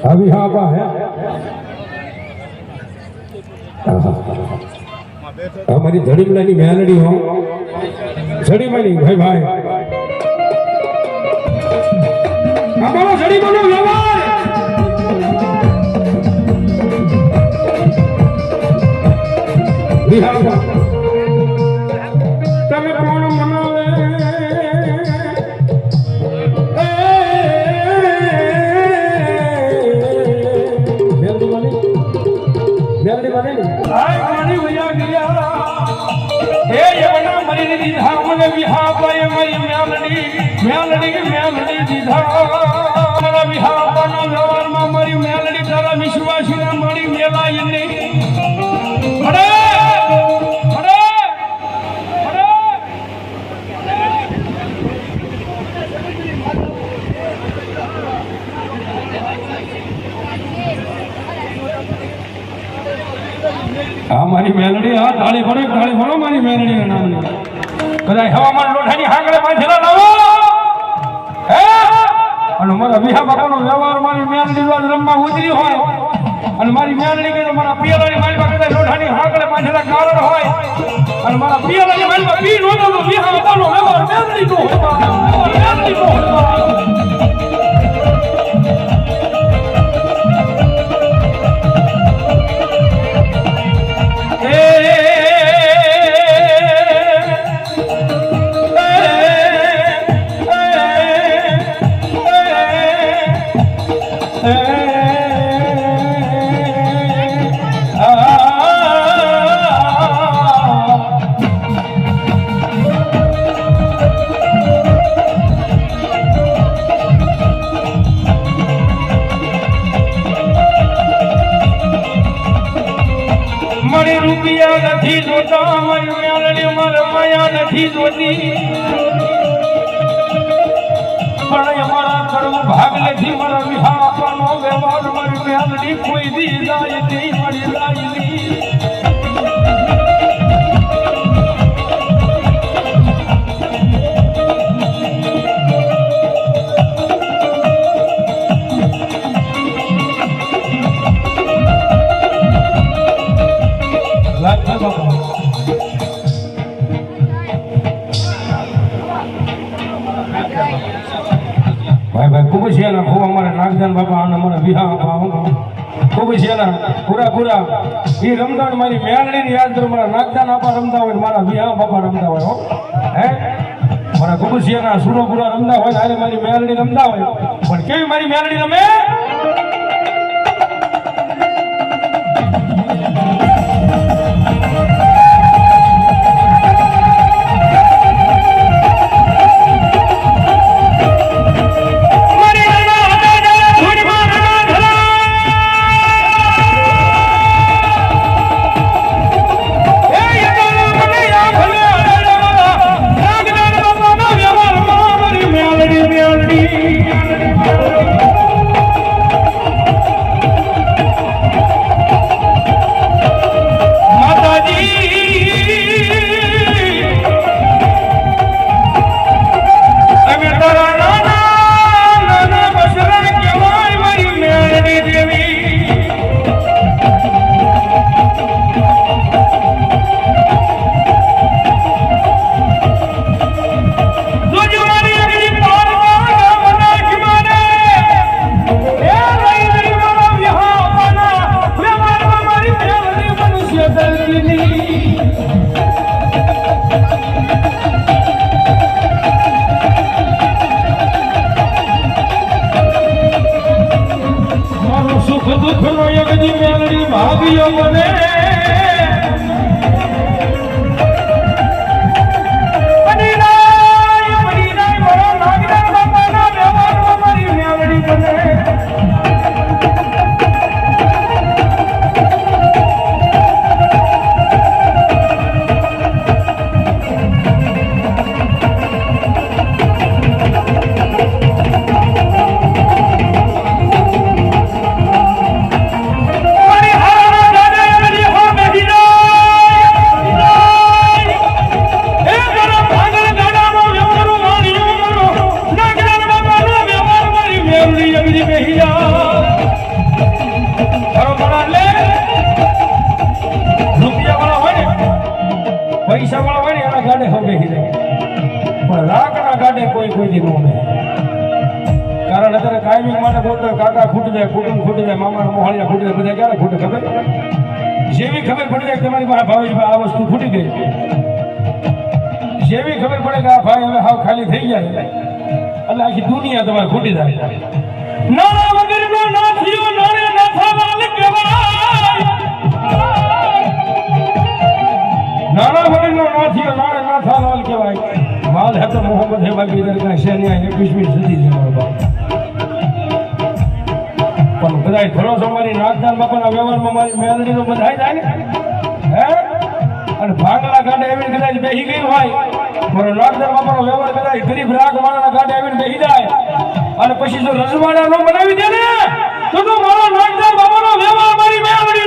अभी हाँ बा है हमारी धड़ी मिलानी मेलडी हो झड़ी मिली भाई भाई हमारा झड़ी बनो व्यवहार बिहार तब कौन मनावे मेलडी बने हाय मानी भैया गया हे यवना मरी दीधा मन बिहा पाए मरी मेलडी दीधा मन बिहा पाना व्यवहार में मरी मेलडी तारा विश्वासी ना मरी मेला इन्ने अरे अरे अरे हमारी मेलडी हाँ ताली भरो मारी मेलडी ना नाम ने कदाई हवामान लोठानी हागड़े बांधेला लाવો હે અને મારા વિહા બાપાનો વ્યવહાર મારી મેલડી દ્વારા રમવા ઉતરી હોય અને મારી મેલડી કે મારા પિયલાની માલમાં કદાઈ લોઠાની હાગળે બાંધેલા કારણ હોય અને મારા પિયલાની માલમાં પી નો તો વિહા બાપાનો વ્યવહાર મેલડી નો મેલડી નો નથી જોતા મારી મેલડી મારા માયા નથી જોતી પણ અમારા કર્મ ભાગ નથી મારા વિહા આપવાનો વ્યવહાર મારી મેલડી કોઈ દી જાય નહીં મારી લાયની નાગદાન બાપા અને અમારા વિહા બાપા ખૂબ છે એના પૂરા એ રમતા હોય મારી મેલડીની યાદ કરું મારા નાગદાન બાપા રમતા હોય મારા વિહા બાપા રમતા હોય હો હે મારા કુબુસિયાના સુરોપુરા રમતા હોય અરે મારી મેલડી રમતા હોય પણ કેવી મારી મેલડી રમે ભાગ્યો મને પૈસા વાળા હોય ને એના ગાડે હવે બેસી જાય પણ રાખના ગાડે કોઈ દી નો કારણ અત્યારે કાયમી માટે બોલતો કાકા ખૂટી જાય કુટુંબ ખૂટી જાય મામા મોહળિયા ખૂટી જાય બધા ક્યારે ખૂટે ખબર જેવી ખબર પડી જાય તમારી પાસે ભાવેશભાઈ આ વસ્તુ ખૂટી ગઈ જેવી ખબર પડે કે આ ભાઈ હવે હાવ ખાલી થઈ જાય એટલે આખી દુનિયા તમારે ખૂટી જાય નાના વગરનો નાથિયો નાને નાથાલાલ કહેવાય નાના વગરનો નાથિયો નાને નાથાલાલ કહેવાય માલ હે તો મોહમ્મદ હે બાકી દરગાહ શેનિયા 21મી સદી છે મારો બાપ પણ બધાય ભરોસો મારી નાગદાન બાપાના વ્યવહારમાં મારી મેલડીનો બધાય જાય ને હે અને ભાંગલા ગાડે એવી કદાચ બેસી ગઈ હોય મારો નાગદાન બાપાનો વ્યવહાર કદાચ ગરીબ રાગ વાળાના ગાડે આવીને બેસી જાય અને પછી જો રજવાડા નો બનાવી દે ને તો મારો નાગદાન બાપાનો વ્યવહાર મારી મેલડી